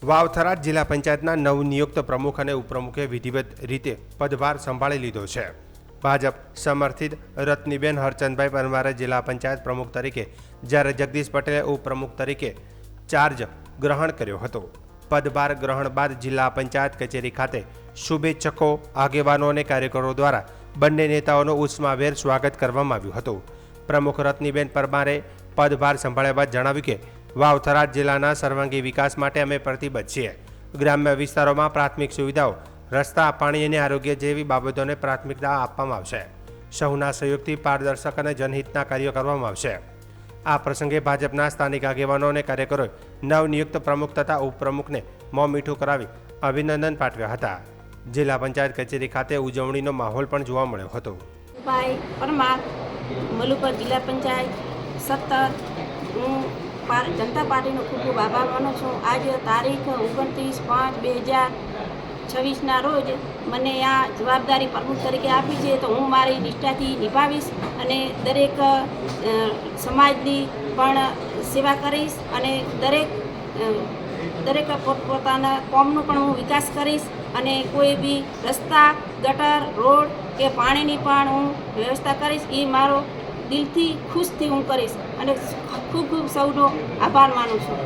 વાવ-થરાદ જિલ્લા પંચાયતના નવનિયુક્ત પ્રમુખ અને ઉપપ્રમુખે વિધિવત રીતે પદભાર સંભાળી લીધો છે। ભાજપ સમર્થિત રત્નીબેન હરચંદભાઈ પરમારે જિલ્લા પંચાયત પ્રમુખ તરીકે જ્યારે જગદીશ પટેલે ઉપપ્રમુખ તરીકે ચાર્જ ગ્રહણ કર્યો હતો। પદભાર ગ્રહણ બાદ જિલ્લા પંચાયત કચેરી ખાતે શુભેચ્છકો, આગેવાનો અને કાર્યકરો દ્વારા બંને નેતાઓનું ઉષ્માભેર સ્વાગત કરવામાં આવ્યું હતું। પ્રમુખ રત્નીબેન પરમારે પદભાર સંભાળ્યા બાદ જણાવ્યું કે વાવ-થરાદ જિલ્લાના સર્વાંગી વિકાસ માટે અમે પ્રતિબદ્ધ છીએ। ગ્રામ્ય વિસ્તારોમાં પ્રાથમિક સુવિધાઓ, રસ્તા, પાણી અને આરોગ્ય જેવી બાબતોને પ્રાથમિકતા આપવામાં આવશે। સૌના સહયોગથી પારદર્શક અને જનહિતના કાર્યો કરવામાં આવશે। આ પ્રસંગે ભાજપના સ્થાનિક આગેવાનો અને કાર્યકરોએ નવનિયુક્ત પ્રમુખ તથા ઉપપ્રમુખને મોં મીઠું કરાવી અભિનંદન પાઠવ્યા હતા। જિલ્લા પંચાયત કચેરી ખાતે ઉજવણીનો માહોલ પણ જોવા મળ્યો હતો। ભાઈ પરમાર, મલુપર જિલ્લા પંચાયત સતત હું જનતા પાર્ટીનો ખૂબ ખૂબ આભાર માનું છું। આજે તારીખ 29/5/2026ના રોજ મને આ જવાબદારી પ્રમુખ તરીકે આપી છે, તો હું મારી નિષ્ઠાથી નિભાવીશ અને દરેક સમાજની પણ સેવા કરીશ અને દરેક પોતપોતાના કોમનો પણ હું વિકાસ કરીશ અને કોઈ બી રસ્તા, ગટર, રોડ કે પાણીની પણ હું વ્યવસ્થા કરીશ। એ મારો દિલથી ખુશથી હું કરીશ અને ખૂબ ખૂબ સૌનો આભાર માનું છું।